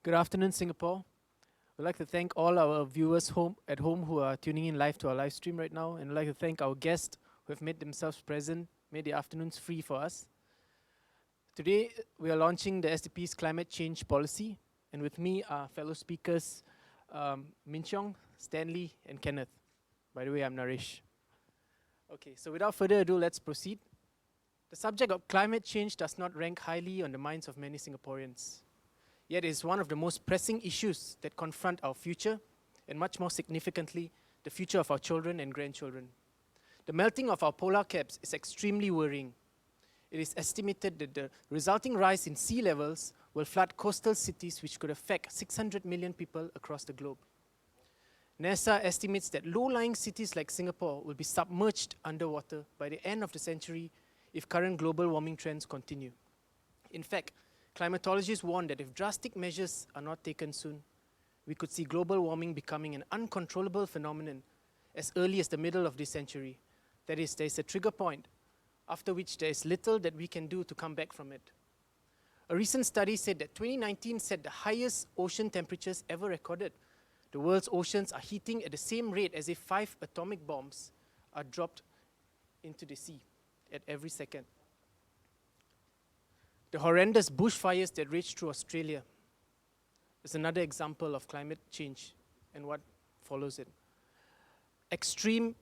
Good afternoon, Singapore. We'd like to thank all our viewers at home who are tuning in live to our live stream right now, and I'd like to thank our guests who have made themselves present, made the afternoons free for us. Today, we are launching the SDP's climate change policy, and with me are fellow speakers Cheong, Stanley, and Kenneth. By the way, I'm Naresh. Okay, so without further ado, let's proceed. The subject of climate change does not rank highly on the minds of many Singaporeans. Yet it is one of the most pressing issues that confront our future, and much more significantly, the future of our children and grandchildren. The melting of our polar caps is extremely worrying. It is estimated that the resulting rise in sea levels will flood coastal cities, which could affect 600 million people across the globe. NASA estimates that low-lying cities like Singapore will be submerged underwater by the end of the century if current global warming trends continue. In fact, climatologists warn that if drastic measures are not taken soon, we could see global warming becoming an uncontrollable phenomenon as early as the middle of this century. That is, there is a trigger point, after which there is little that we can do to come back from it. A recent study said that 2019 set the highest ocean temperatures ever recorded. The world's oceans are heating at the same rate as if 5 atomic bombs are dropped into the sea at every second. The horrendous bushfires that rage through Australia is another example of climate change and what follows it. Extreme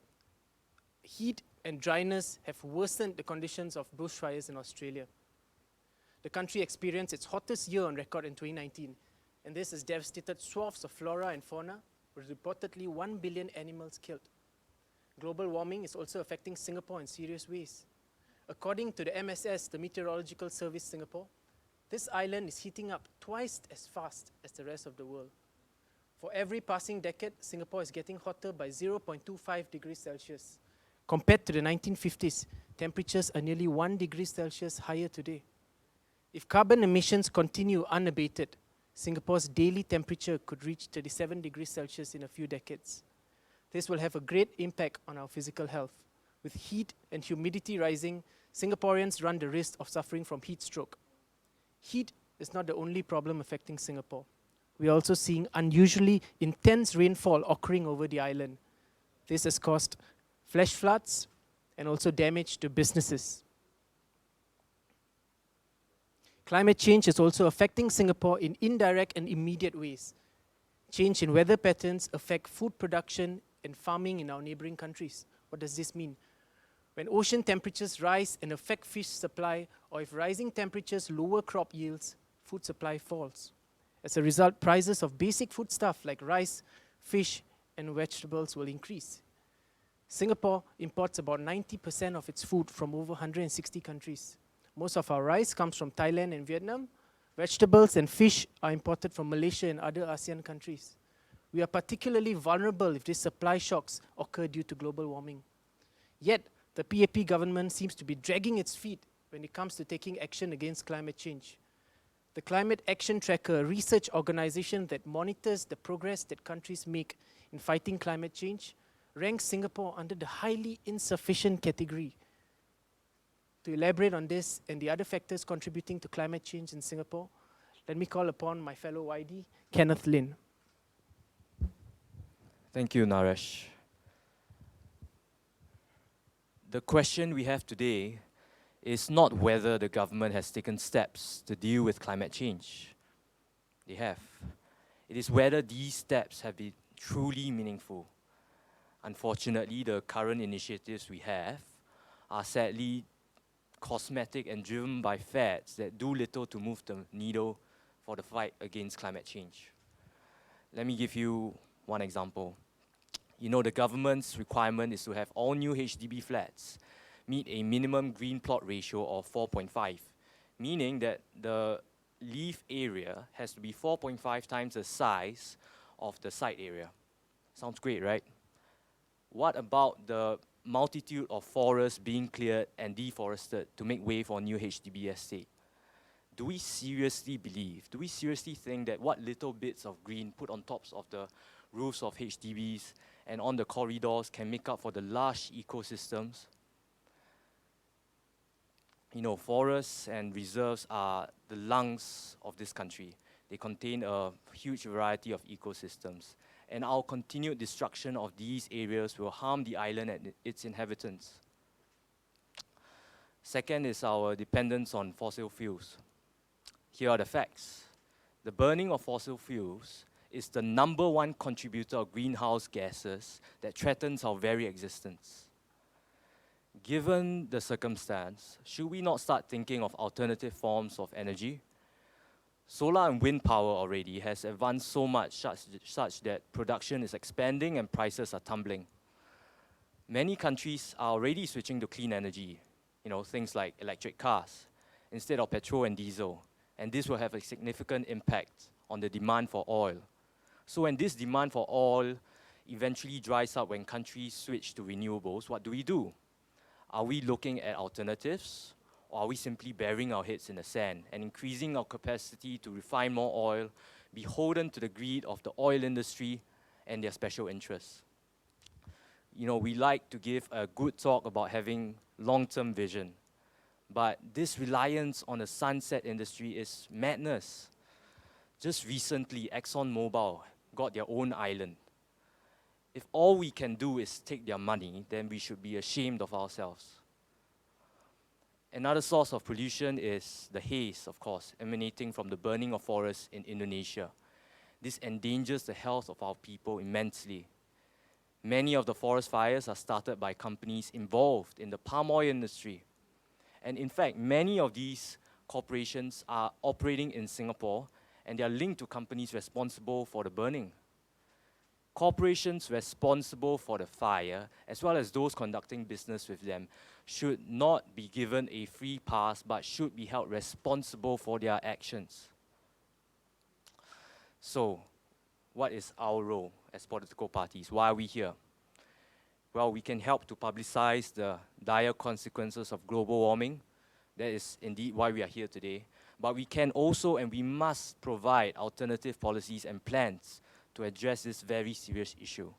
heat and dryness have worsened the conditions of bushfires in Australia. The country experienced its hottest year on record in 2019, and this has devastated swaths of flora and fauna, with reportedly 1 billion animals killed. Global warming is also affecting Singapore in serious ways. According to the MSS, the Meteorological Service Singapore, this island is heating up twice as fast as the rest of the world. For every passing decade, Singapore is getting hotter by 0.25 degrees Celsius. Compared to the 1950s, temperatures are nearly 1 degree Celsius higher today. If carbon emissions continue unabated, Singapore's daily temperature could reach 37 degrees Celsius in a few decades. This will have a great impact on our physical health. With heat and humidity rising, Singaporeans run the risk of suffering from heat stroke. Heat is not the only problem affecting Singapore. We are also seeing unusually intense rainfall occurring over the island. This has caused flash floods and also damage to businesses. Climate change is also affecting Singapore in indirect and immediate ways. Change in weather patterns affect food production and farming in our neighboring countries. What does this mean? When ocean temperatures rise and affect fish supply, or if rising temperatures lower crop yields, food supply falls. As a result, prices of basic foodstuff like rice, fish, and vegetables will increase. Singapore imports about 90% of its food from over 160 countries. Most of our rice comes from Thailand and Vietnam. Vegetables and fish are imported from Malaysia and other ASEAN countries. We are particularly vulnerable if these supply shocks occur due to global warming. Yet, the PAP government seems to be dragging its feet when it comes to taking action against climate change. The Climate Action Tracker, a research organization that monitors the progress that countries make in fighting climate change, ranks Singapore under the highly insufficient category. To elaborate on this and the other factors contributing to climate change in Singapore, let me call upon my fellow YD, Kenneth Lin. Thank you, Naresh. The question we have today is not whether the government has taken steps to deal with climate change. They have. It is whether these steps have been truly meaningful. Unfortunately, the current initiatives we have are sadly cosmetic and driven by fads that do little to move the needle for the fight against climate change. Let me give you one example. You know, the government's requirement is to have all new HDB flats meet a minimum green plot ratio of 4.5, meaning that the leaf area has to be 4.5 times the size of the site area. Sounds great, right? What about the multitude of forests being cleared and deforested to make way for new HDB estate? Do we seriously think that what little bits of green put on tops of the roofs of HDBs and on the corridors can make up for the lush ecosystems? You know, forests and reserves are the lungs of this country. They contain a huge variety of ecosystems. And our continued destruction of these areas will harm the island and its inhabitants. Second is our dependence on fossil fuels. Here are the facts. The burning of fossil fuels is the #1 contributor of greenhouse gases that threatens our very existence. Given the circumstance, should we not start thinking of alternative forms of energy? Solar and wind power already has advanced so much such that production is expanding and prices are tumbling. Many countries are already switching to clean energy, things like electric cars, instead of petrol and diesel. And this will have a significant impact on the demand for oil. So when this demand for oil eventually dries up when countries switch to renewables, what do? Are we looking at alternatives? Or are we simply burying our heads in the sand and increasing our capacity to refine more oil, beholden to the greed of the oil industry and their special interests? We like to give a good talk about having long-term vision, but this reliance on the sunset industry is madness. Just recently, ExxonMobil got their own island. If all we can do is take their money, then we should be ashamed of ourselves. Another source of pollution is the haze, of course, emanating from the burning of forests in Indonesia. This endangers the health of our people immensely. Many of the forest fires are started by companies involved in the palm oil industry. And in fact, many of these corporations are operating in Singapore, and they are linked to companies responsible for the burning. Corporations responsible for the fire, as well as those conducting business with them, should not be given a free pass, but should be held responsible for their actions. So, what is our role as political parties? Why are we here? Well, we can help to publicize the dire consequences of global warming. That is indeed why we are here today. But we can also and we must provide alternative policies and plans to address this very serious issue.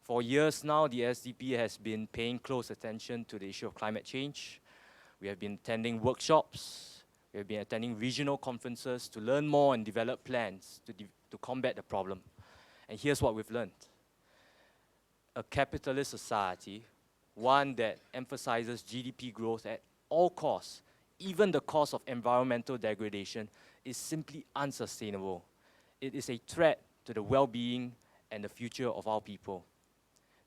For years now, the SDP has been paying close attention to the issue of climate change. We have been attending workshops, we have been attending regional conferences to learn more and develop plans to combat the problem. And here's what we've learned. A capitalist society, one that emphasizes GDP growth at all costs, even the cost of environmental degradation, is simply unsustainable. It is a threat to the well-being and the future of our people.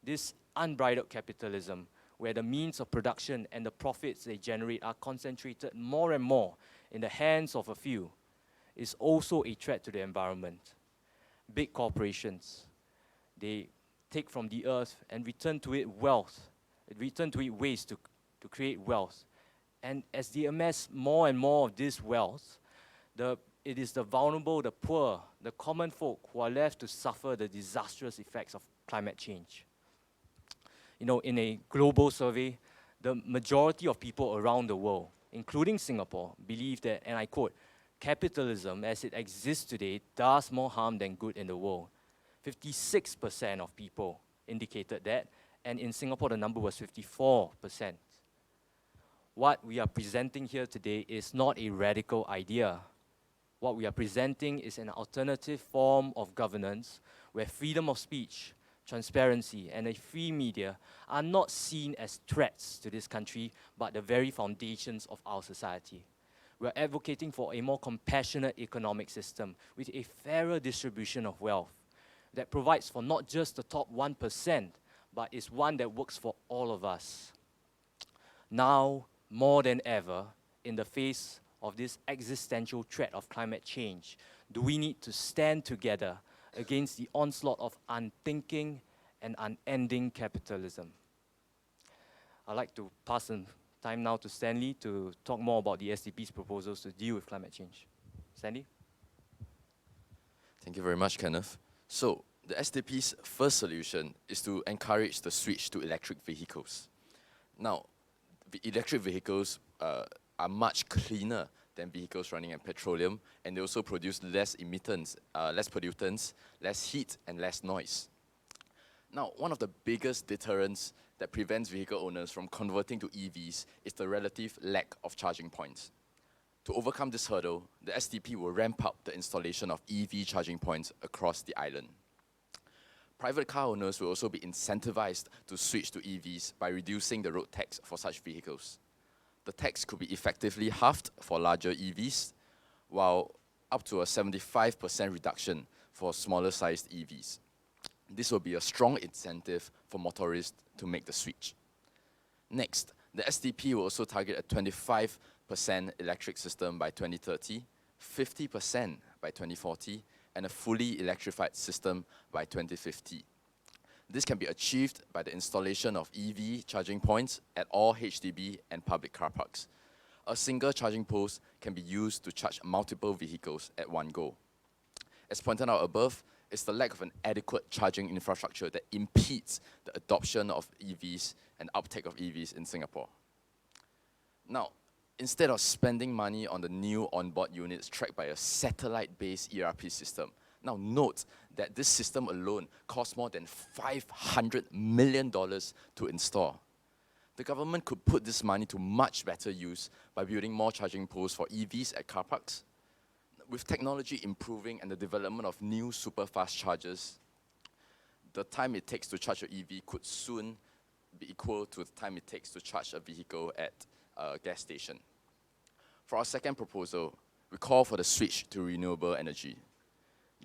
This unbridled capitalism, where the means of production and the profits they generate are concentrated more and more in the hands of a few, is also a threat to the environment. Big corporations, they take from the earth and return to it wealth, return to it waste to create wealth. And as they amass more and more of this wealth, it is the vulnerable, the poor, the common folk who are left to suffer the disastrous effects of climate change. In a global survey, the majority of people around the world, including Singapore, believe that, and I quote, capitalism as it exists today does more harm than good in the world. 56% of people indicated that, and in Singapore the number was 54%. What we are presenting here today is not a radical idea. What we are presenting is an alternative form of governance where freedom of speech, transparency, and a free media are not seen as threats to this country, but the very foundations of our society. We are advocating for a more compassionate economic system with a fairer distribution of wealth that provides for not just the top 1%, but is one that works for all of us. Now, more than ever, in the face of this existential threat of climate change, do we need to stand together against the onslaught of unthinking and unending capitalism. I'd like to pass the time now to Stanley to talk more about the SDP's proposals to deal with climate change. Stanley? Thank you very much, Kenneth. So, the SDP's first solution is to encourage the switch to electric vehicles. Now, the electric vehicles are much cleaner than vehicles running on petroleum, and they also produce less emittance, less pollutants, less heat, and less noise. Now, one of the biggest deterrents that prevents vehicle owners from converting to EVs is the relative lack of charging points. To overcome this hurdle, the SDP will ramp up the installation of EV charging points across the island. Private car owners will also be incentivized to switch to EVs by reducing the road tax for such vehicles. The tax could be effectively halved for larger EVs, while up to a 75% reduction for smaller sized EVs. This will be a strong incentive for motorists to make the switch. Next, the SDP will also target a 25% electric system by 2030, 50% by 2040, and a fully electrified system by 2050. This can be achieved by the installation of EV charging points at all HDB and public car parks. A single charging post can be used to charge multiple vehicles at one go. As pointed out above, it's the lack of an adequate charging infrastructure that impedes the adoption of EVs and uptake of EVs in Singapore. Now, instead of spending money on the new onboard units tracked by a satellite-based ERP system, now note that this system alone costs more than $500 million to install. The government could put this money to much better use by building more charging posts for EVs at car parks. With technology improving and the development of new super fast chargers, the time it takes to charge an EV could soon be equal to the time it takes to charge a vehicle at a gas station. For our second proposal, we call for the switch to renewable energy.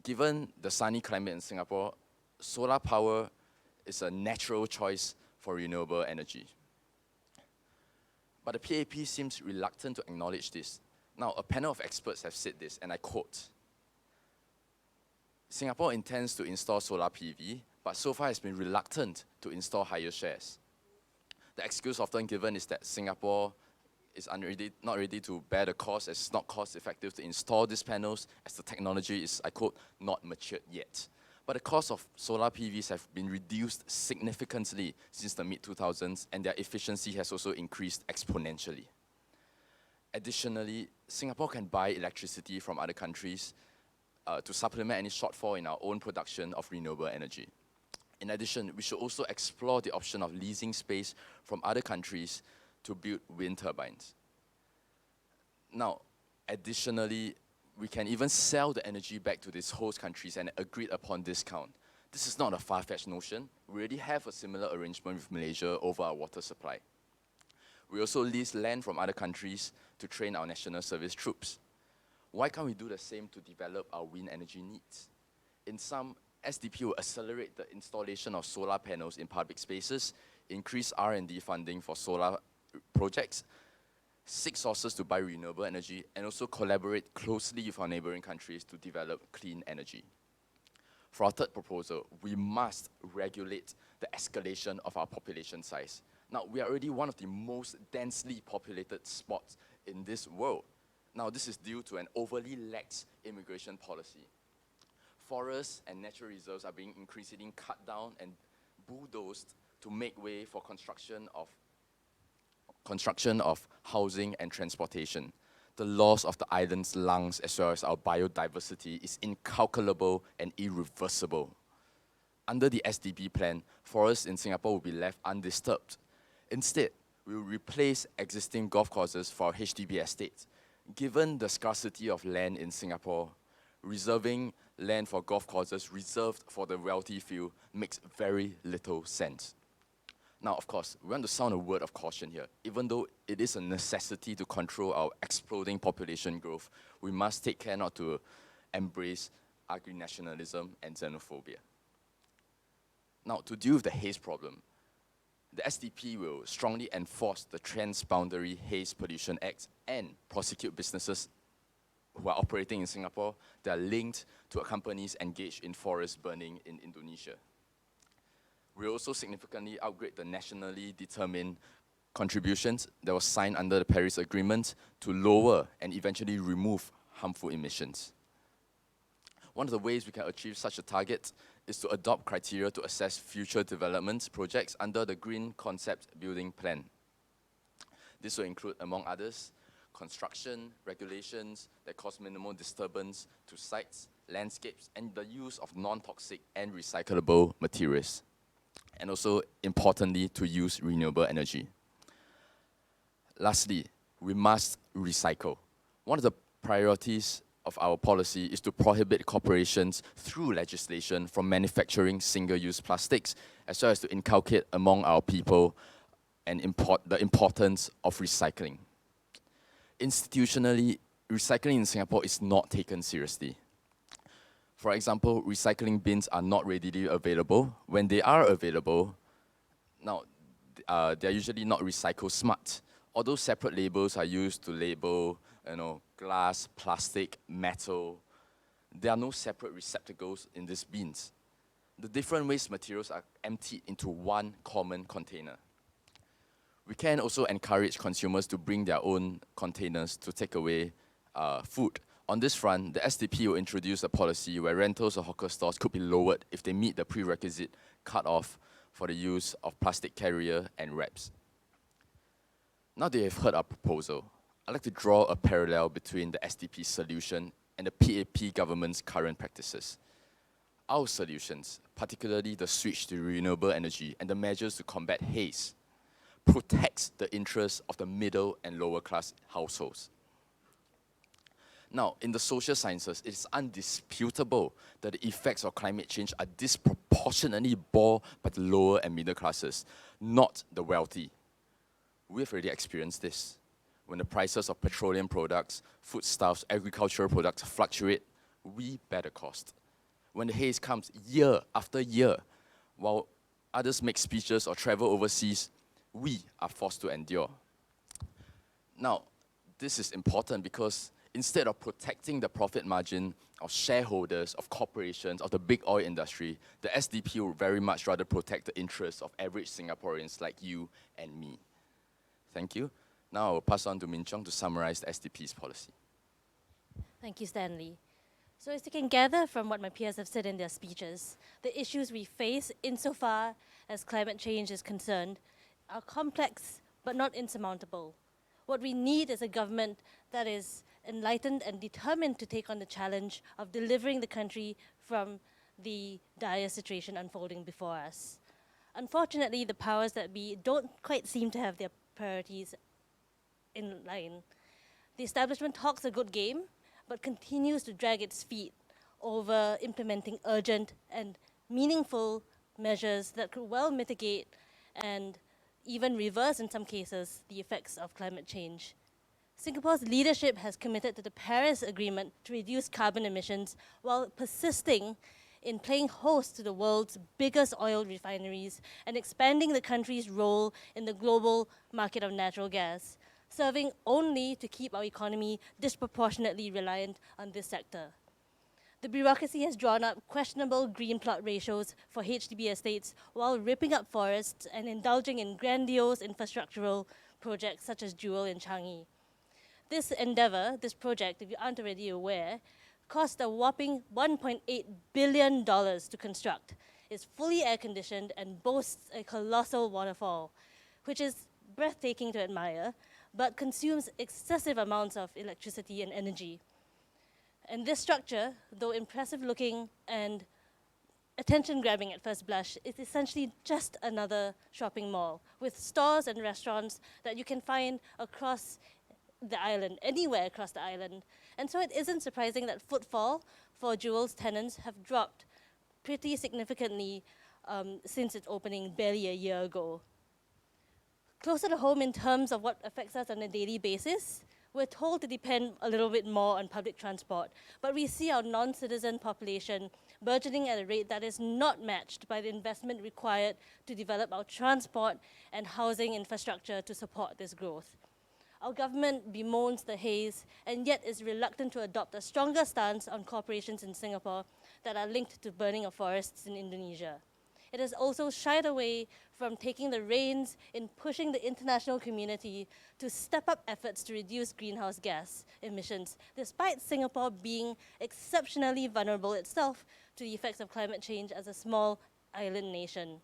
Given the sunny climate in Singapore, solar power is a natural choice for renewable energy. But the PAP seems reluctant to acknowledge this. Now, a panel of experts have said this, and I quote, Singapore intends to install solar PV, but so far has been reluctant to install higher shares. The excuse often given is that Singapore is not ready to bear the cost, as it's not cost effective to install these panels, as the technology is, I quote, not matured yet. But the cost of solar PVs have been reduced significantly since the mid-2000s, and their efficiency has also increased exponentially. Additionally, Singapore can buy electricity from other countries to supplement any shortfall in our own production of renewable energy. In addition, we should also explore the option of leasing space from other countries to build wind turbines. Now, additionally, we can even sell the energy back to these host countries and agreed upon discount. This is not a far-fetched notion. We already have a similar arrangement with Malaysia over our water supply. We also lease land from other countries to train our national service troops. Why can't we do the same to develop our wind energy needs? In sum, SDP will accelerate the installation of solar panels in public spaces, increase R&D funding for solar projects, seek sources to buy renewable energy, and also collaborate closely with our neighboring countries to develop clean energy. For our third proposal, we must regulate the escalation of our population size. Now, we are already one of the most densely populated spots in this world. Now, this is due to an overly lax immigration policy. Forests and natural reserves are being increasingly cut down and bulldozed to make way for construction of housing and transportation. The loss of the island's lungs as well as our biodiversity is incalculable and irreversible. Under the SDP plan, forests in Singapore will be left undisturbed. Instead, we will replace existing golf courses for our HDB estates. Given the scarcity of land in Singapore, reserving land for golf courses reserved for the wealthy few makes very little sense. Now, of course, we want to sound a word of caution here. Even though it is a necessity to control our exploding population growth, we must take care not to embrace agri-nationalism and xenophobia. Now, to deal with the haze problem, the SDP will strongly enforce the Transboundary Haze Pollution Act and prosecute businesses who are operating in Singapore that are linked to companies engaged in forest burning in Indonesia. We also significantly upgrade the nationally determined contributions that was signed under the Paris Agreement to lower and eventually remove harmful emissions. One of the ways we can achieve such a target is to adopt criteria to assess future development projects under the Green Concept Building Plan. This will include, among others, construction regulations that cause minimal disturbance to sites, landscapes, and the use of non-toxic and recyclable materials. And also, importantly, to use renewable energy. Lastly, we must recycle. One of the priorities of our policy is to prohibit corporations through legislation from manufacturing single-use plastics, as well as to inculcate among our people the importance of recycling. Institutionally, recycling in Singapore is not taken seriously. For example, recycling bins are not readily available. When they are available, now they're usually not recycle smart. Although separate labels are used to label, glass, plastic, metal, there are no separate receptacles in these bins. The different waste materials are emptied into one common container. We can also encourage consumers to bring their own containers to take away food. On this front, the SDP will introduce a policy where rentals of hawker stores could be lowered if they meet the prerequisite cut-off for the use of plastic carrier and wraps. Now that you have heard our proposal, I'd like to draw a parallel between the SDP's solution and the PAP government's current practices. Our solutions, particularly the switch to renewable energy and the measures to combat haze, protects the interests of the middle and lower class households. Now, in the social sciences, it is undisputable that the effects of climate change are disproportionately borne by the lower and middle classes, not the wealthy. We've already experienced this. When the prices of petroleum products, foodstuffs, agricultural products fluctuate, we bear the cost. When the haze comes year after year, while others make speeches or travel overseas, we are forced to endure. Now, this is important because instead of protecting the profit margin of shareholders, of corporations, of the big oil industry, the SDP would very much rather protect the interests of average Singaporeans like you and me. Thank you. Now I will pass on to Min Cheong to summarize the SDP's policy. Thank you, Stanley. So as you can gather from what my peers have said in their speeches, the issues we face insofar as climate change is concerned are complex but not insurmountable. What we need is a government that is enlightened and determined to take on the challenge of delivering the country from the dire situation unfolding before us. Unfortunately, the powers that be don't quite seem to have their priorities in line. The establishment talks a good game, but continues to drag its feet over implementing urgent and meaningful measures that could well mitigate and even reverse, in some cases, the effects of climate change. Singapore's leadership has committed to the Paris Agreement to reduce carbon emissions while persisting in playing host to the world's biggest oil refineries and expanding the country's role in the global market of natural gas, serving only to keep our economy disproportionately reliant on this sector. The bureaucracy has drawn up questionable green plot ratios for HDB estates while ripping up forests and indulging in grandiose infrastructural projects such as Jewel in Changi. This endeavor, this project, if you aren't already aware, cost a whopping $1.8 billion to construct. It's fully air-conditioned and boasts a colossal waterfall, which is breathtaking to admire, but consumes excessive amounts of electricity and energy. And this structure, though impressive looking and attention-grabbing at first blush, is essentially just another shopping mall with stores and restaurants that you can find across the island, anywhere across the island. And so it isn't surprising that footfall for Jewel's tenants have dropped pretty significantly since its opening barely a year ago. Closer to home in terms of what affects us on a daily basis, we're told to depend a little bit more on public transport, but we see our non-citizen population burgeoning at a rate that is not matched by the investment required to develop our transport and housing infrastructure to support this growth. Our government bemoans the haze and yet is reluctant to adopt a stronger stance on corporations in Singapore that are linked to burning of forests in Indonesia. It has also shied away from taking the reins in pushing the international community to step up efforts to reduce greenhouse gas emissions, despite Singapore being exceptionally vulnerable itself to the effects of climate change as a small island nation.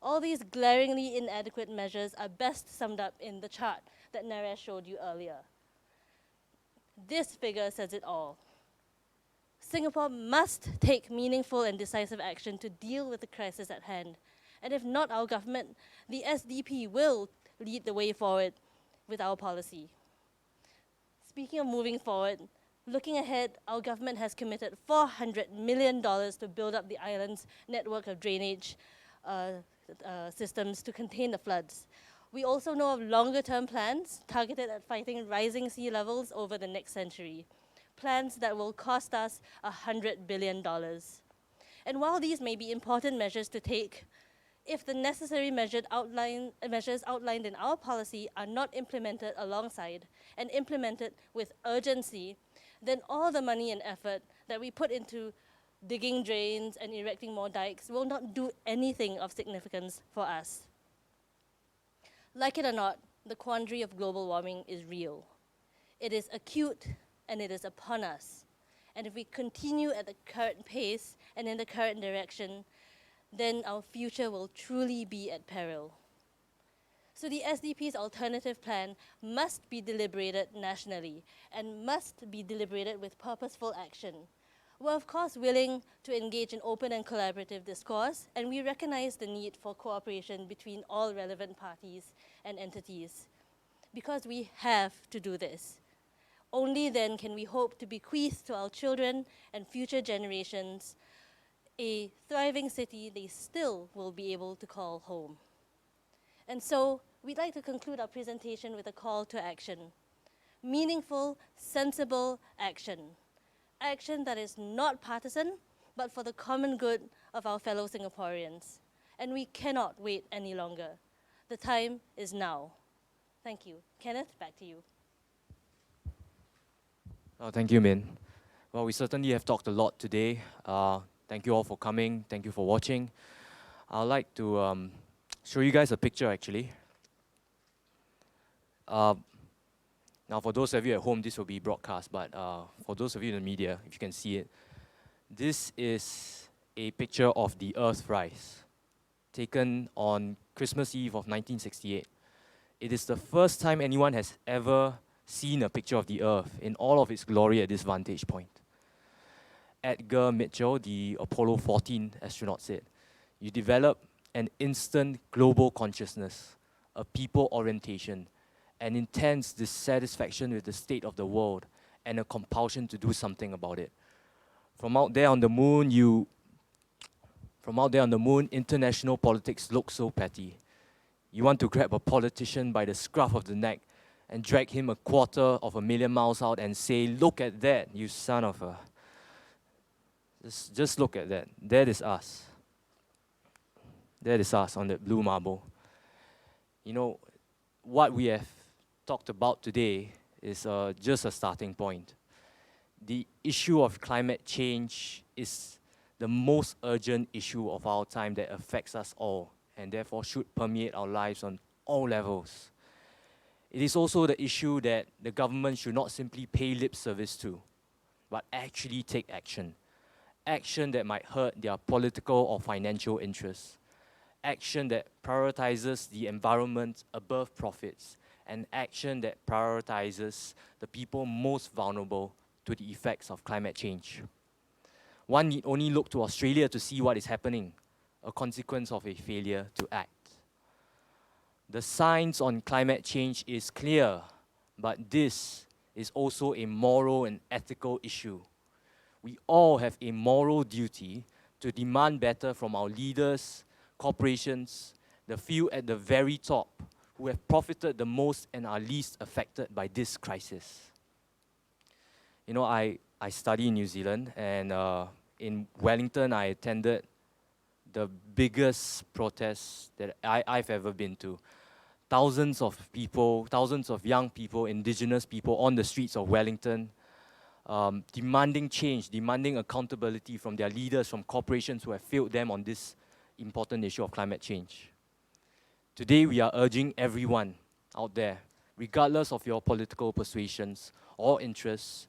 All these glaringly inadequate measures are best summed up in the chart that Naresh showed you earlier. This figure says it all. Singapore must take meaningful and decisive action to deal with the crisis at hand. And if not our government, the SDP will lead the way forward with our policy. Speaking of moving forward, looking ahead, our government has committed $400 million to build up the island's network of drainage systems to contain the floods. We also know of longer-term plans targeted at fighting rising sea levels over the next century, plans that will cost us $100 billion. And while these may be important measures to take, if the necessary measures outlined in our policy are not implemented alongside and implemented with urgency, then all the money and effort that we put into digging drains and erecting more dikes will not do anything of significance for us. Like it or not, the quandary of global warming is real. It is acute and it is upon us. And if we continue at the current pace and in the current direction, then our future will truly be at peril. So the SDP's alternative plan must be deliberated nationally and must be deliberated with purposeful action. We're of course willing to engage in open and collaborative discourse, and we recognize the need for cooperation between all relevant parties and entities, because we have to do this. Only then can we hope to bequeath to our children and future generations a thriving city they still will be able to call home. And so, we'd like to conclude our presentation with a call to action. Meaningful, sensible action. Action that is not partisan, but for the common good of our fellow Singaporeans. And we cannot wait any longer. The time is now. Thank you. Kenneth, back to you. Thank you, Min. Well, we certainly have talked a lot today. Thank you all for coming. Thank you for watching. I'd like to show you guys a picture, actually. Now, for those of you at home, this will be broadcast, but for those of you in the media, if you can see it, this is a picture of the Earth rise, taken on Christmas Eve of 1968. It is the first time anyone has ever seen a picture of the Earth in all of its glory at this vantage point. Edgar Mitchell, the Apollo 14 astronaut, said, "You develop an instant global consciousness, a people orientation, an intense dissatisfaction with the state of the world, and a compulsion to do something about it. From out there on the moon, international politics look so petty. You want to grab a politician by the scruff of the neck and drag him 250,000 miles out and say, 'Look at that, you son of a..' Just look at that. That is us. That is us on that blue marble. You know, what we have talked about today is just a starting point. The issue of climate change is the most urgent issue of our time that affects us all, and therefore should permeate our lives on all levels. It is also the issue that the government should not simply pay lip service to, but actually take action. Action that might hurt their political or financial interests. Action that prioritizes the environment above profits, and action that prioritizes the people most vulnerable to the effects of climate change. One need only look to Australia to see what is happening, a consequence of a failure to act. The science on climate change is clear, but this is also a moral and ethical issue. We all have a moral duty to demand better from our leaders, corporations, the few at the very top who have profited the most and are least affected by this crisis. You know, I study in New Zealand, and in Wellington, I attended the biggest protest that I've ever been to. Thousands of people, thousands of young people, indigenous people on the streets of Wellington, demanding change, demanding accountability from their leaders, from corporations who have failed them on this important issue of climate change. Today, we are urging everyone out there, regardless of your political persuasions or interests,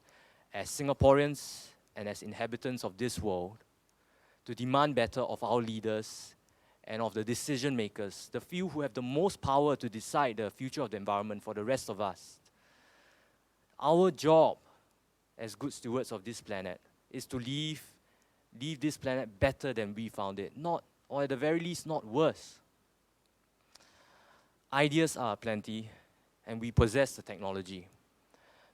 as Singaporeans and as inhabitants of this world, to demand better of our leaders and of the decision makers, the few who have the most power to decide the future of the environment for the rest of us. Our job as good stewards of this planet is to leave this planet better than we found it, not, or at the very least, not worse. Ideas are plenty, and we possess the technology.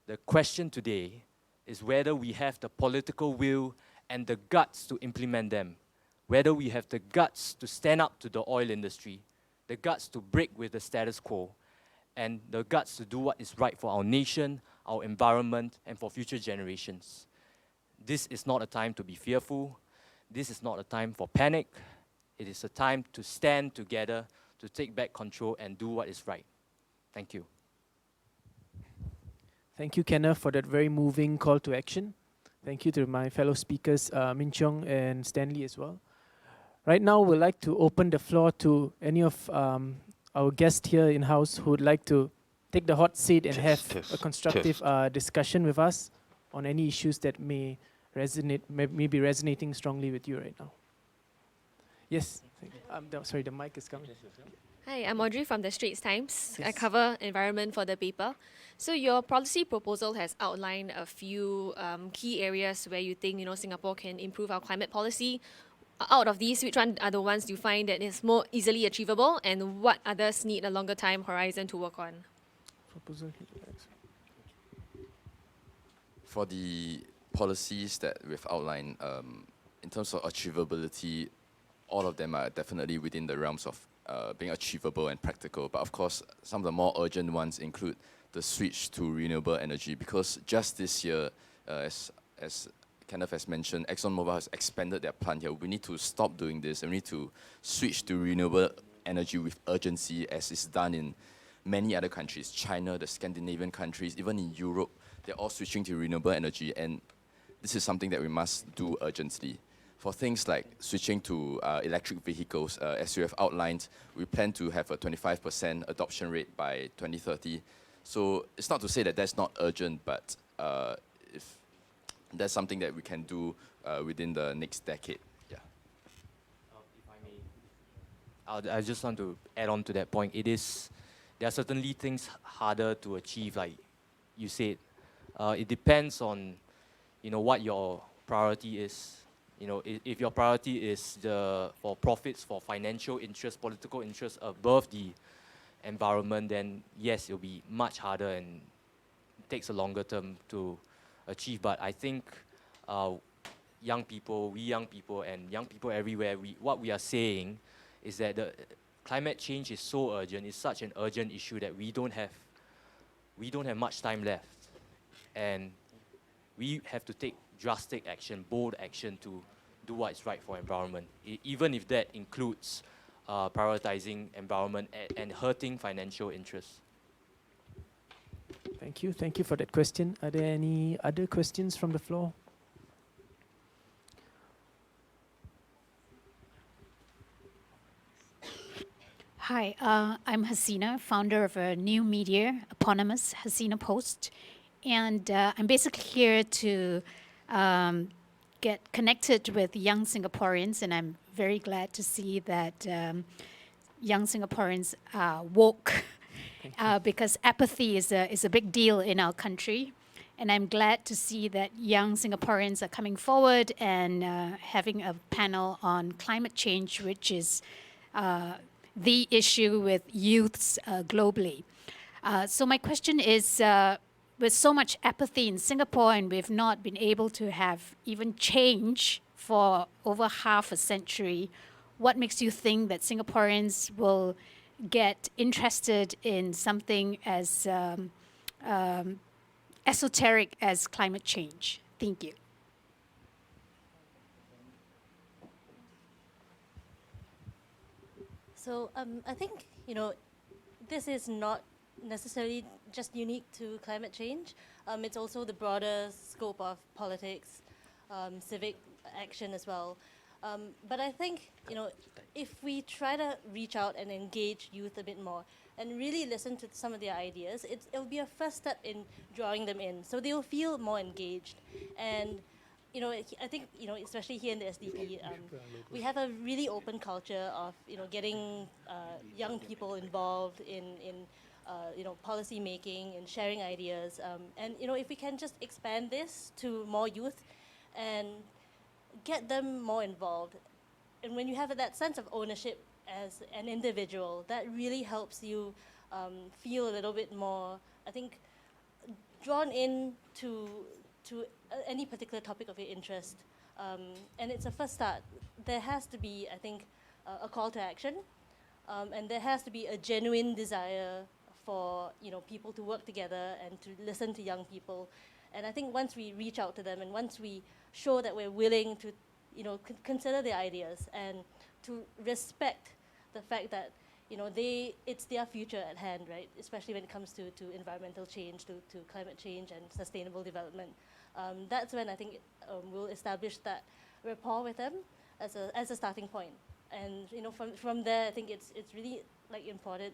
The question today is whether we have the political will and the guts to implement them, whether we have the guts to stand up to the oil industry, the guts to break with the status quo, and the guts to do what is right for our nation, our environment, and for future generations. This is not a time to be fearful. This is not a time for panic. It is a time to stand together, to take back control and do what is right. Thank you. Thank you, Kenneth, for that very moving call to action. Thank you to my fellow speakers, Min Cheong and Stanley as well. Right now, we'd like to open the floor to any of our guests here in-house who would like to take the hot seat and have a constructive discussion with us on any issues that may be resonating strongly with you right now. Yes, sorry, the mic is coming. Hi, I'm Audrey from the Straits Times. Yes. I cover environment for the paper. So your policy proposal has outlined a few key areas where you think Singapore can improve our climate policy. Out of these, which one are the ones you find that is more easily achievable, and what others need a longer time horizon to work on? For the policies that we've outlined, in terms of achievability, all of them are definitely within the realms of being achievable and practical. But of course, some of the more urgent ones include the switch to renewable energy, because just this year, as Kenneth has mentioned, ExxonMobil has expanded their plant here. We need to stop doing this, and we need to switch to renewable energy with urgency, as is done in many other countries, China, the Scandinavian countries, even in Europe. They're all switching to renewable energy, and this is something that we must do urgently. For things like switching to electric vehicles, as you have outlined, we plan to have a 25% adoption rate by 2030. So it's not to say that that's not urgent, but if that's something that we can do within the next decade. Yeah. If I may, I just want to add on to that point. There are certainly things harder to achieve, like you said. It depends on, what your priority is. If your priority is for profits, for financial interest, political interest above the environment, then yes, it'll be much harder and it takes a longer term to achieve. But I think young people and young people everywhere, what we are saying is that the climate change is so urgent, it's such an urgent issue that we don't have much time left. And we have to take drastic action, bold action to do what is right for environment, even if that includes prioritizing environment and hurting financial interests. Thank you for that question. Are there any other questions from the floor? Hi, I'm Hasina, founder of a new media, eponymous Hasina Post. And I'm basically here to get connected with young Singaporeans, and I'm very glad to see that young Singaporeans are woke because apathy is a big deal in our country. And I'm glad to see that young Singaporeans are coming forward and having a panel on climate change, which is the issue with youths globally. So my question is, with so much apathy in Singapore, and we've not been able to have even change for over half a century, what makes you think that Singaporeans will get interested in something as esoteric as climate change? Thank you. So I think, this is not necessarily just unique to climate change. It's also the broader scope of politics, civic action as well. But I think, if we try to reach out and engage youth a bit more and really listen to some of their ideas, it'll be a first step in drawing them in, so they'll feel more engaged. And I think, especially here in the SDP, we have a really open culture of, getting young people involved in policy making and sharing ideas. And, if we can just expand this to more youth and get them more involved. And when you have that sense of ownership as an individual, that really helps you feel a little bit more, I think, drawn in to any particular topic of your interest. And it's a first start. There has to be, I think, a call to action, and there has to be a genuine desire for people to work together and to listen to young people. And I think once we reach out to them and once we show that we're willing to consider their ideas and to respect the fact that it's their future at hand, right? Especially when it comes to environmental change, to climate change and sustainable development. That's when I think we'll establish that rapport with them as a starting point. And from there, I think it's really important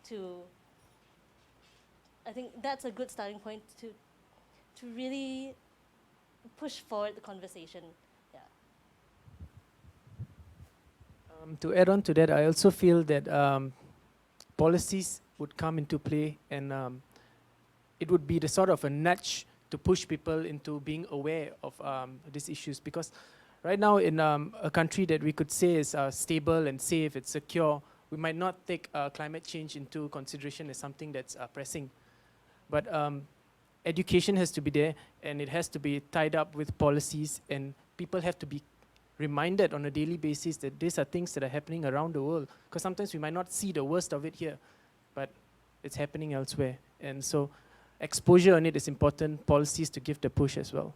to. I think that's a good starting point to really push forward the conversation. Yeah. To add on to that, I also feel that policies would come into play, and it would be the sort of a nudge to push people into being aware of these issues. Because right now, in a country that we could say is stable and safe, it's secure, we might not take climate change into consideration as something that's pressing. But education has to be there, and it has to be tied up with policies, and people have to be reminded on a daily basis that these are things that are happening around the world. Because sometimes we might not see the worst of it here, but it's happening elsewhere. And so exposure on it is important, policies to give the push as well.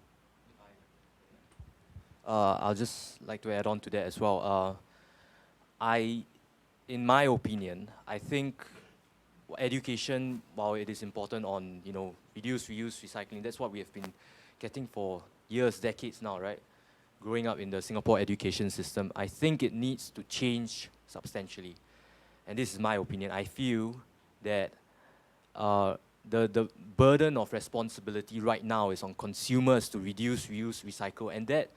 I'll just like to add on to that as well. In my opinion, I think education, while it is important on reduce, reuse, recycling, that's what we have been getting for years, decades now, right? Growing up in the Singapore education system, I think it needs to change substantially. And this is my opinion. I feel that the burden of responsibility right now is on consumers to reduce, reuse, recycle, and that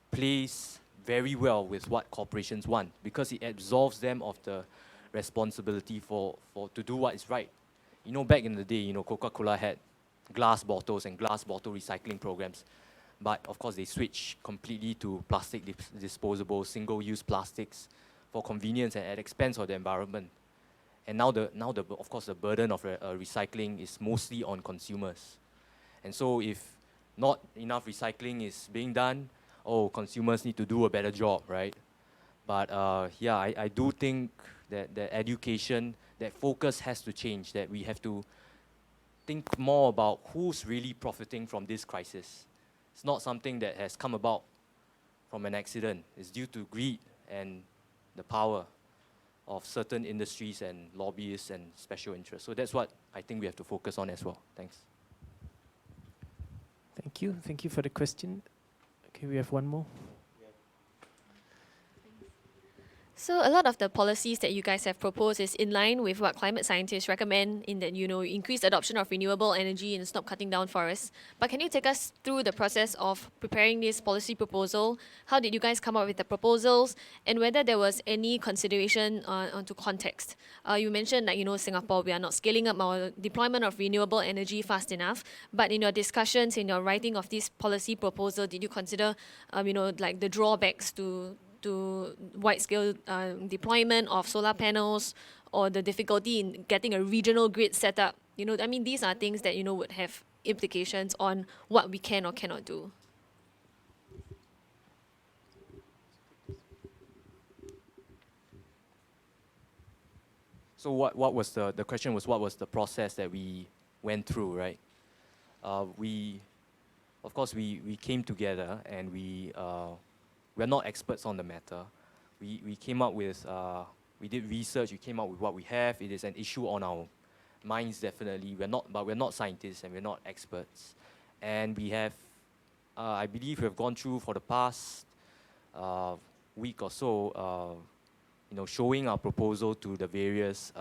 plays very well with what corporations want, because it absolves them of the responsibility to do what is right. Back in the day, Coca-Cola had glass bottles and glass bottle recycling programs. But of course, they switched completely to plastic disposable, single-use plastics for convenience and at expense of the environment. And now of course, the burden of recycling is mostly on consumers. And so if not enough recycling is being done, consumers need to do a better job, right? But yeah, I do think that education, that focus has to change, that we have to think more about who's really profiting from this crisis. It's not something that has come about from an accident. It's due to greed and the power of certain industries and lobbyists and special interests. So that's what I think we have to focus on as well. Thanks. Thank you. Thank you for the question. Okay, we have one more. So a lot of the policies that you guys have proposed is in line with what climate scientists recommend, in that, increase adoption of renewable energy and stop cutting down forests. But can you take us through the process of preparing this policy proposal? How did you guys come up with the proposals, and whether there was any consideration onto context? You mentioned that, Singapore, we are not scaling up our deployment of renewable energy fast enough. But in your discussions, in your writing of this policy proposal, did you consider, like the drawbacks to wide-scale deployment of solar panels, or the difficulty in getting a regional grid set up? These are things that, would have implications on what we can or cannot do. So what was the question was, what was the process that we went through, right? Of course, we came together, and we're not experts on the matter. We came up with, we did research, we came up with what we have. It is an issue on our minds, definitely. But we're not scientists, and we're not experts. And we have, I believe we have gone through for the past week or so, showing our proposal to the various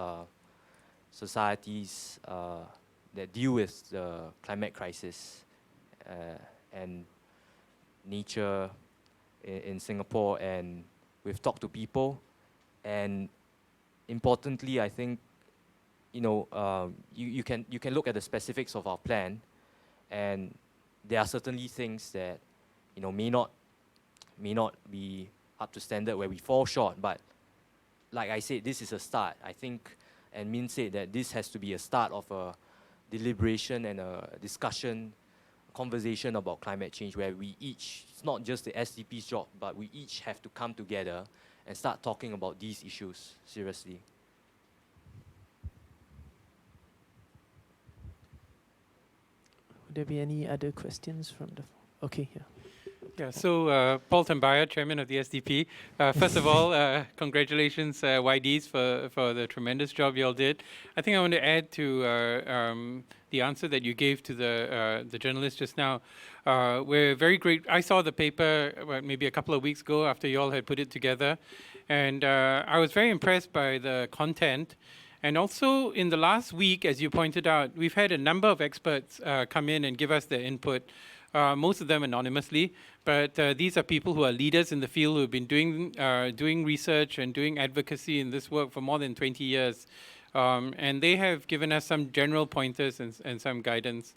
societies that deal with the climate crisis and nature in Singapore, and we've talked to people, and importantly, I think you can look at the specifics of our plan, and there are certainly things that may not be up to standard, where we fall short. But like I said, this is a start. I think, and Min said that this has to be a start of a deliberation and a discussion, conversation about climate change where we each, it's not just the SDP's job, but we each have to come together and start talking about these issues seriously. Would there be any other questions from the... Okay, yeah. Yeah, so Paul Tambaya, Chairman of the SDP. First of all, congratulations, YDs, for the tremendous job you all did. I think I want to add to the answer that you gave to the journalist just now. We're very great. I saw the paper maybe a couple of weeks ago after you all had put it together, and I was very impressed by the content. And also in the last week, as you pointed out, we've had a number of experts come in and give us their input. Most of them anonymously, but these are people who are leaders in the field who have been doing research and doing advocacy in this work for more than 20 years. And they have given us some general pointers and some guidance.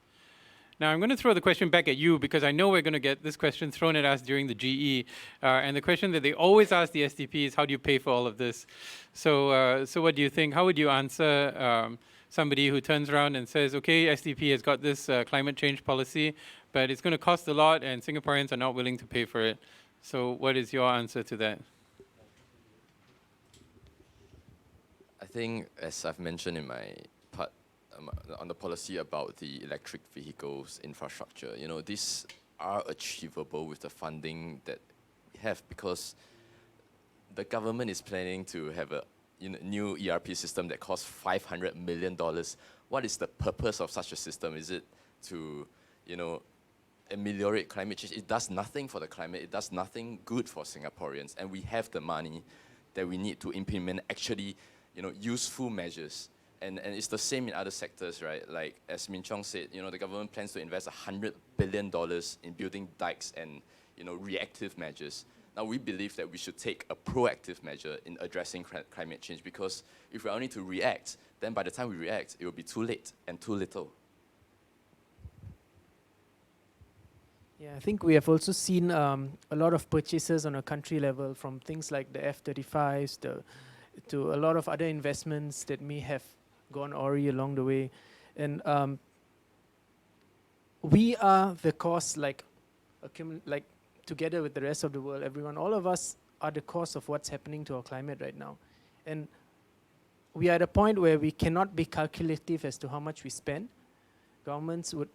Now, I'm going to throw the question back at you because I know we're going to get this question thrown at us during the GE. And the question that they always ask the SDP is, how do you pay for all of this? So, so what do you think? How would you answer somebody who turns around and says, okay, SDP has got this climate change policy, but it's going to cost a lot and Singaporeans are not willing to pay for it. So what is your answer to that? I think, as I've mentioned in my part on the policy about the electric vehicles infrastructure, you know, these are achievable with the funding that we have, because the government is planning to have a new ERP system that costs $500 million. What is the purpose of such a system? Is it to, ameliorate climate change? It does nothing for the climate. It does nothing good for Singaporeans. And we have the money that we need to implement actually, useful measures. And it's the same in other sectors, right? Like, as Min Cheong said, the government plans to invest $100 billion in building dikes and, reactive measures. Now, we believe that we should take a proactive measure in addressing climate change, because if we're only to react, then by the time we react, it will be too late and too little. Yeah, I think we have also seen a lot of purchases on a country level, from things like the F-35s to a lot of other investments that may have gone awry along the way. And we are the cause, like together with the rest of the world, everyone, all of us are the cause of what's happening to our climate right now. And we are at a point where we cannot be calculative as to how much we spend. Governments would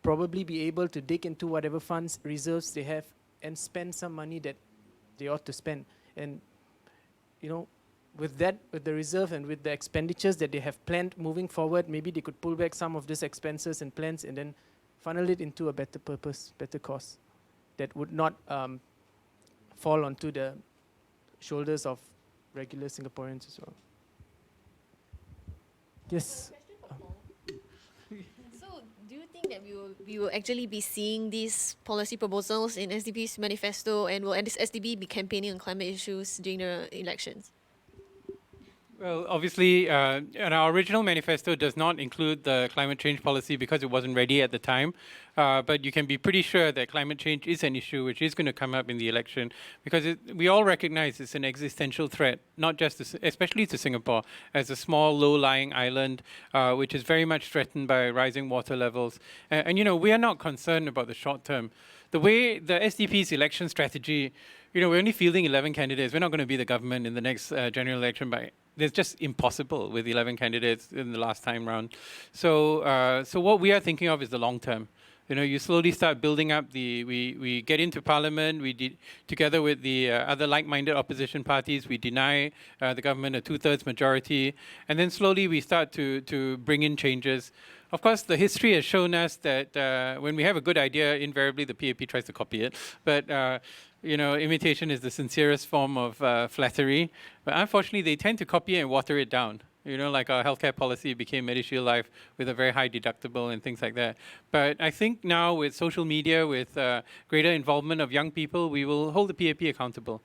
probably be able to dig into whatever funds, reserves they have, and spend some money that they ought to spend. And, with that, with the reserve and with the expenditures that they have planned moving forward, maybe they could pull back some of these expenses and plans and then funnel it into a better purpose, better cause that would not fall onto the shoulders of regular Singaporeans as well. Yes. So, do you think that we will actually be seeing these policy proposals in SDP's manifesto, and will SDP be campaigning on climate issues during the elections? Well, obviously, and our original manifesto does not include the climate change policy because it wasn't ready at the time. But you can be pretty sure that climate change is an issue which is going to come up in the election, because we all recognize it's an existential threat, not just especially to Singapore, as a small, low-lying island, which is very much threatened by rising water levels. And we are not concerned about the short term. The way the SDP's election strategy, we're only fielding 11 candidates. We're not going to be the government in the next general election it's just impossible with 11 candidates in the last time round. So, so what we are thinking of is the long term. You slowly start building up we get into parliament, together with the other like-minded opposition parties, we deny the government a 2/3 majority, and then slowly we start to bring in changes. Of course, the history has shown us that when we have a good idea, invariably the PAP tries to copy it. But imitation is the sincerest form of flattery. But unfortunately, they tend to copy it and water it down. Like our healthcare policy became MediShield Life with a very high deductible and things like that. But I think now with social media, with greater involvement of young people, we will hold the PAP accountable.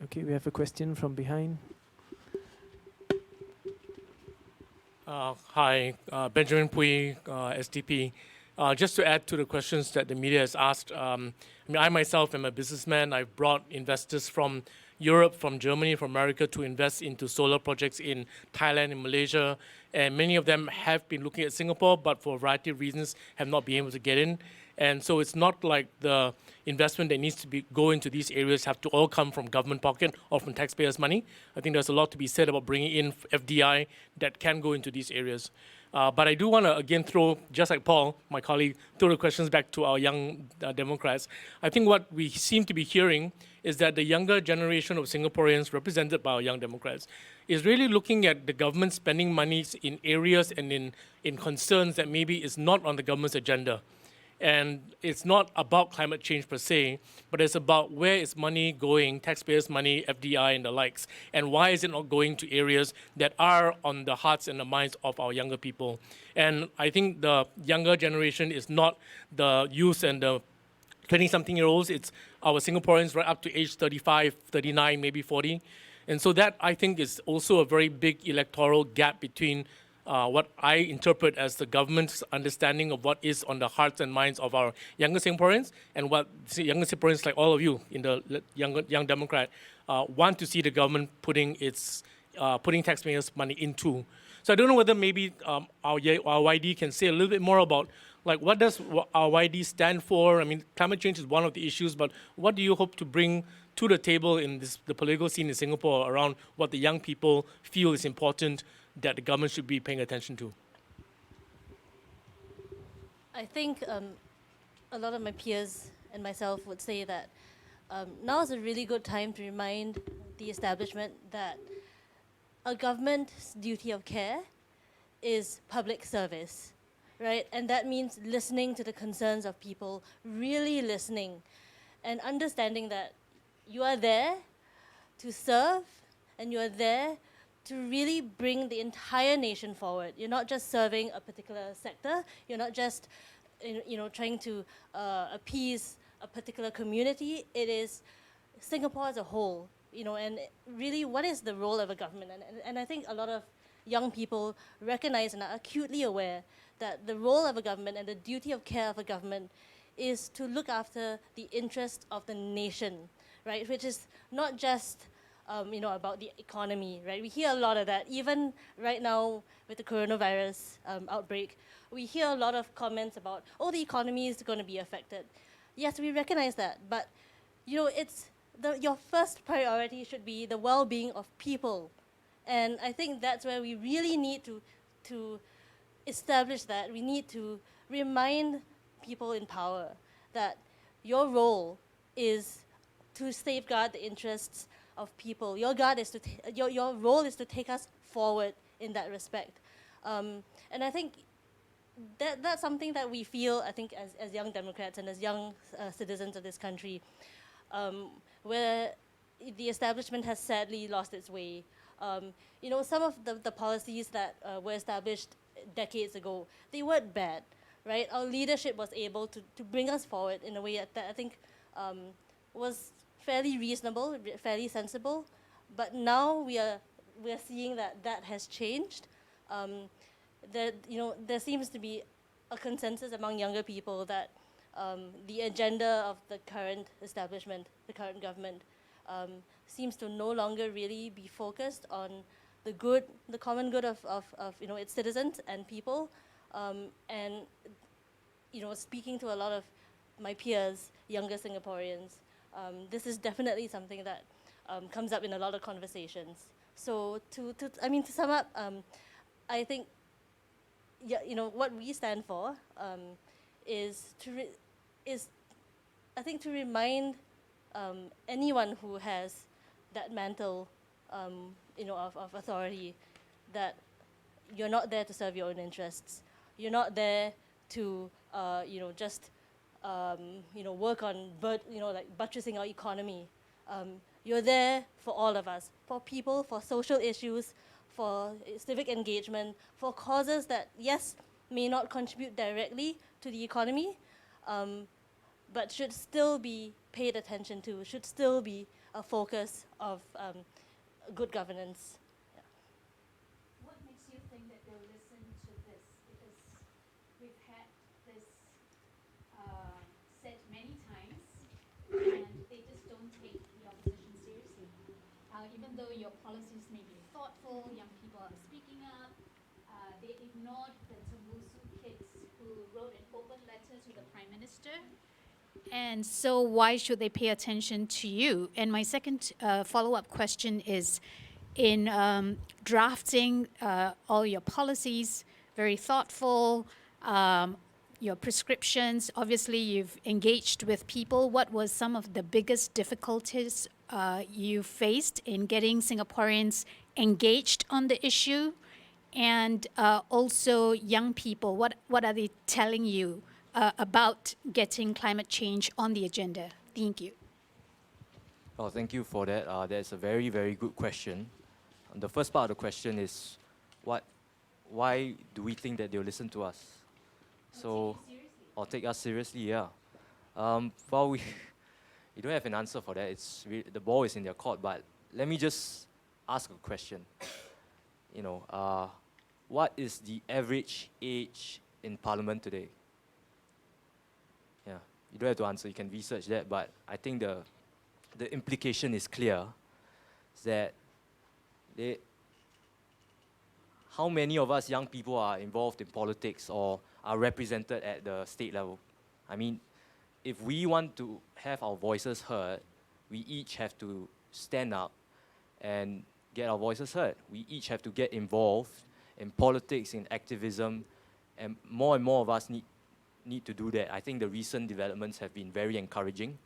Okay, we have a question from behind. Hi, Benjamin Pui, SDP. Just to add to the questions that the media has asked, I myself am a businessman. I've brought investors from Europe, from Germany, from America to invest into solar projects in Thailand and Malaysia. And many of them have been looking at Singapore, but for a variety of reasons have not been able to get in. And so it's not like the investment that needs to go into these areas have to all come from government pocket or from taxpayers' money. I think there's a lot to be said about bringing in FDI that can go into these areas. But I do want to, again, throw, just like Paul, my colleague, throw the questions back to our young Democrats. I think what we seem to be hearing is that the younger generation of Singaporeans, represented by our young Democrats, is really looking at the government spending monies in areas and in concerns that maybe is not on the government's agenda. And it's not about climate change per se, but it's about where is money going, taxpayers' money, FDI and the likes, and why is it not going to areas that are on the hearts and the minds of our younger people. And I think the younger generation is not the youth and the 20-something-year-olds, it's our Singaporeans right up to age 35, 39, maybe 40. And so that, I think, is also a very big electoral gap between what I interpret as the government's understanding of what is on the hearts and minds of our younger Singaporeans and what younger Singaporeans like all of you in the Young Democrat want to see the government putting taxpayers' money into. So I don't know whether maybe our YD can say a little bit more about like what does our YD stand for? I mean, climate change is one of the issues, but what do you hope to bring to the table in the political scene in Singapore around what the young people feel is important that the government should be paying attention to? I think a lot of my peers and myself would say that now is a really good time to remind the establishment that a government's duty of care is public service, right? And that means listening to the concerns of people, really listening, and understanding that you are there to serve and you are there to really bring the entire nation forward. You're not just serving a particular sector. You're not just, trying to appease a particular community. It is Singapore as a whole, and really what is the role of a government? And I think a lot of young people recognize and are acutely aware that the role of a government and the duty of care of a government is to look after the interest of the nation, right? Which is not just about the economy, right? We hear a lot of that. Even right now with the coronavirus outbreak, we hear a lot of comments about, oh, the economy is going to be affected. Yes, we recognize that, but your first priority should be the well-being of people. And I think that's where we really need to establish that. We need to remind people in power that your role is to safeguard the interests of people. Your role is to take us forward in that respect. And I think that's something that we feel, I think, as young Democrats and as young citizens of this country, where the establishment has sadly lost its way. Some of the policies that were established decades ago, they weren't bad, right? Our leadership was able to bring us forward in a way that I think was fairly reasonable, fairly sensible, but now we're seeing that has changed. There seems to be a consensus among younger people that the agenda of the current establishment, the current government, seems to no longer really be focused on the common good of its citizens and people, and speaking to a lot of my peers, younger Singaporeans. This is definitely something that comes up in a lot of conversations. So to sum up, I think what we stand for is to remind anyone who has that mantle of authority that you're not there to serve your own interests. You're not there to just work on buttressing our economy. You're there for all of us, for people, for social issues, for civic engagement, for causes that, yes, may not contribute directly to the economy, but should still be paid attention to, should still be a focus of good governance. Yeah. What makes you think that they'll listen to this? Because we've had this said many times, and they just don't take the opposition seriously. even though your policies may be thoughtful, young people are speaking up, they ignored the Tembusu kids who wrote an open letter to the Prime Minister. And so why should they pay attention to you? And my second follow-up question is, in drafting all your policies, very thoughtful, your prescriptions, obviously you've engaged with people. What was some of the biggest difficulties you faced in getting Singaporeans engaged on the issue? And also young people, what are they telling you about getting climate change on the agenda? Thank you. Oh, thank you for that. That's a very, very good question. And the first part of the question is, why do we think that they'll listen to us? Or take us seriously, yeah. Well, we don't have an answer for that. The ball is in their court, but let me just ask a question. What is the average age in Parliament today? Yeah, you don't have to answer, you can research that, but I think the implication is clear, that how many of us young people are involved in politics or are represented at the state level? I mean, if we want to have our voices heard, we each have to stand up and get our voices heard. We each have to get involved in politics, in activism, and more of us need to do that. I think the recent developments have been very encouraging,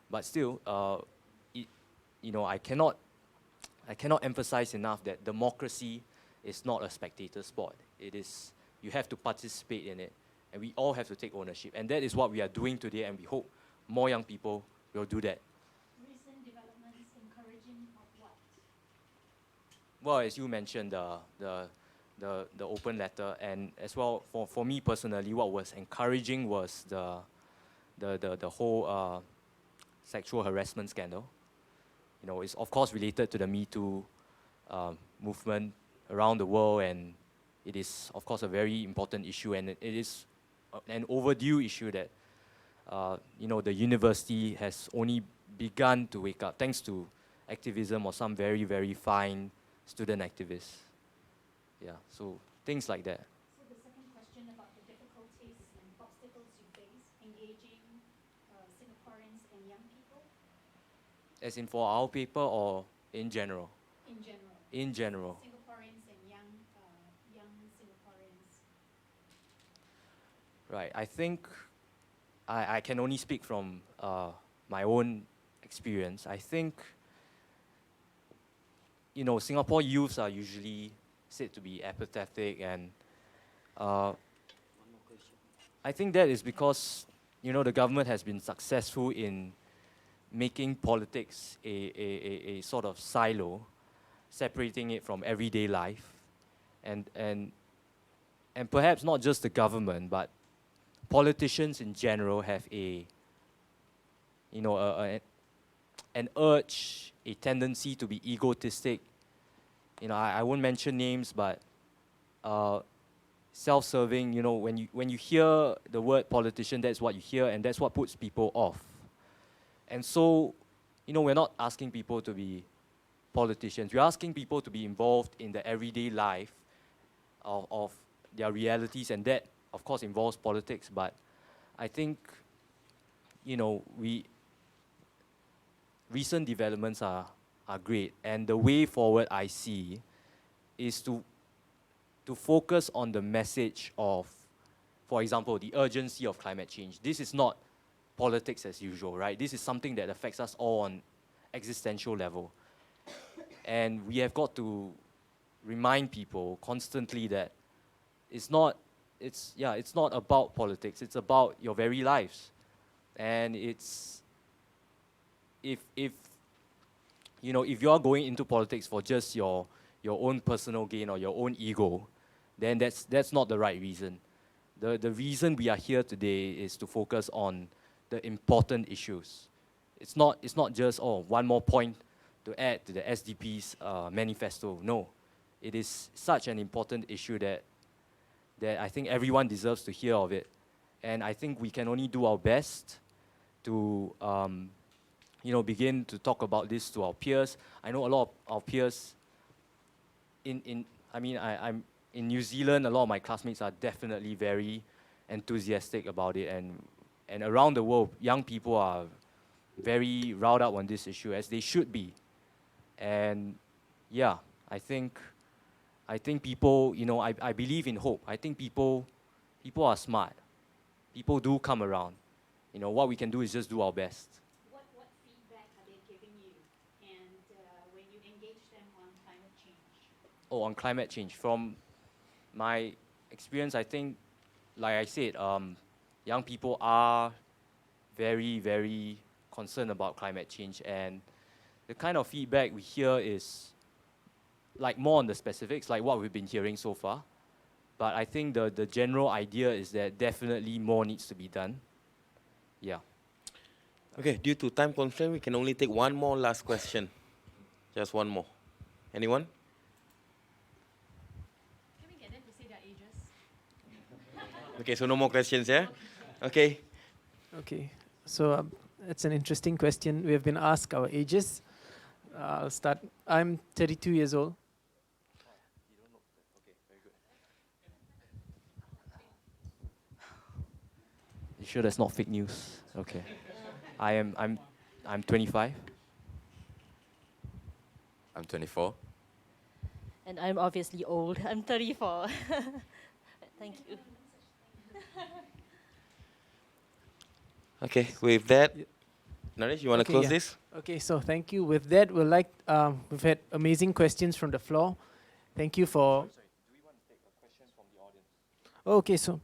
but still, I cannot emphasize enough that democracy is not a spectator sport. You have to participate in it, and we all have to take ownership. And that is what we are doing today, and we hope more young people will do that. Recent developments encouraging of what? Well, as you mentioned, the open letter, and as well for me personally, what was encouraging was the whole sexual harassment scandal. It's of course related to the Me Too movement around the world, and it is of course a very important issue, and it is an overdue issue that the university has only begun to wake up thanks to activism of some very, very fine student activists. Yeah, so things like that. So the second question about the difficulties and obstacles you face engaging Singaporeans and young people? As in for our paper or in general? In general. In general. Singaporeans and young Singaporeans. Right, I think I can only speak from my own experience. I think, Singapore youths are usually said to be apathetic, and I think that is because, the government has been successful in making politics a sort of silo, separating it from everyday life, and perhaps not just the government, but politicians in general have an urge, a tendency to be egotistic. I won't mention names, but self-serving. When you hear the word politician, that's what you hear, and that's what puts people off. And so, we're not asking people to be politicians. We're asking people to be involved in the everyday life of their realities, and that, of course, involves politics. But I think, recent developments are great, and the way forward I see is to focus on the message of, for example, the urgency of climate change. This is not politics as usual, right? This is something that affects us all on existential level. And we have got to remind people constantly that it's not about politics, it's about your very lives. And if you're going into politics for just your own personal gain or your own ego, then that's not the right reason. The reason we are here today is to focus on the important issues. It's not just one more point to add to the SDP's manifesto. No, it is such an important issue that I think everyone deserves to hear of it. And I think we can only do our best to begin to talk about this to our peers. I know a lot of our peers I'm in New Zealand. A lot of my classmates are definitely very enthusiastic about it, and around the world, young people are very riled up on this issue, as they should be. And yeah, I think people, I believe in hope. I think people are smart. People do come around. What we can do is just do our best. What feedback are they giving you? And when you engage them on climate change? Oh, on climate change. From my experience, I think, like I said, young people are very, very concerned about climate change, and the kind of feedback we hear is like more on the specifics, like what we've been hearing so far. But I think the general idea is that definitely more needs to be done. Yeah. Okay, due to time constraint, we can only take one more last question. Just one more. Anyone? Can we get them to say their ages? Okay, so no more questions, yeah? Okay. Okay, so it's an interesting question. We have been asked our ages. I'll start. I'm 32 years old. You sure that's not fake news? Okay. I'm 25. I'm 24. And I'm obviously old. I'm 34. Thank you. Okay, with that, Naresh, you want to Okay, close yeah. this? Okay, so thank you. With that, we've had amazing questions from the floor. Thank you for. Do we want to take a question from the audience? Okay, so.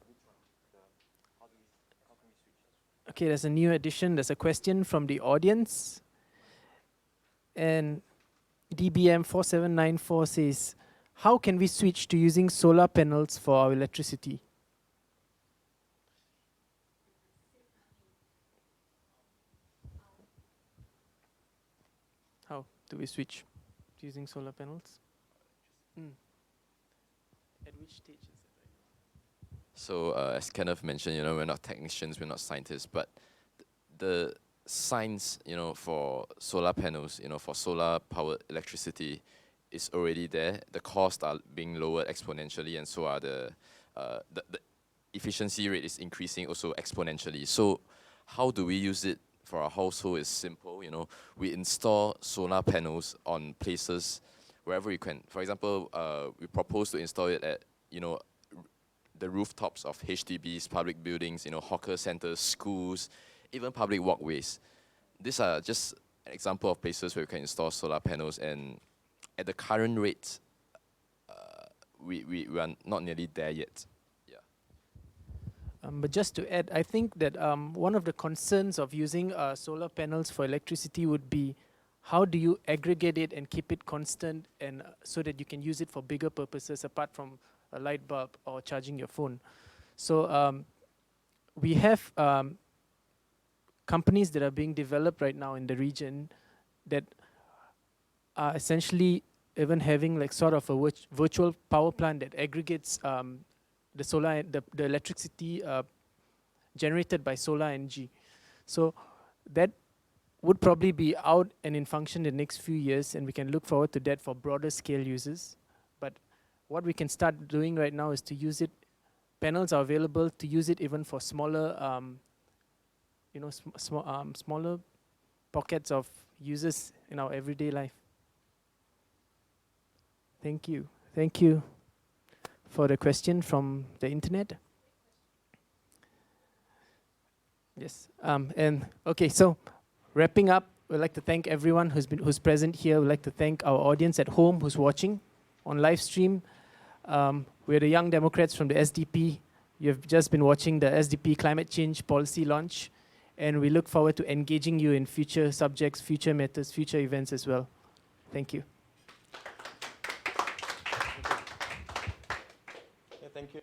Okay, there's a new addition. There's a question from the audience. And DBM 4794 says, how can we switch to using solar panels for our electricity? How do we switch to using solar panels? At which stage is it? So as Kenneth mentioned, we're not technicians, we're not scientists, but the science, for solar panels, for solar powered electricity is already there. The costs are being lowered exponentially, and so are the efficiency rate is increasing also exponentially. So how do we use it for our household is simple. We install solar panels on places wherever we can. For example, we propose to install it at, the rooftops of HDBs, public buildings, hawker centers, schools, even public walkways. These are just an example of places where we can install solar panels, and at the current rate, we are not nearly there yet. But just to add, I think that one of the concerns of using solar panels for electricity would be how do you aggregate it and keep it constant, and so that you can use it for bigger purposes apart from a light bulb or charging your phone. So we have companies that are being developed right now in the region that are essentially even having like sort of a virtual power plant that aggregates the solar, the electricity generated by solar energy. So that would probably be out and in function in the next few years, and we can look forward to that for broader scale uses. But what we can start doing right now is to use it. Panels are available to use it even for smaller, smaller pockets of users in our everyday life. Thank you. Thank you for the question from the internet. Yes. And okay, so wrapping up, we'd like to thank everyone who's present here. We'd like to thank our audience at home who's watching on live stream. We're the Young Democrats from the SDP. You've just been watching the SDP climate change policy launch, and we look forward to engaging you in future subjects, future matters, future events as well. Thank you. Thank you.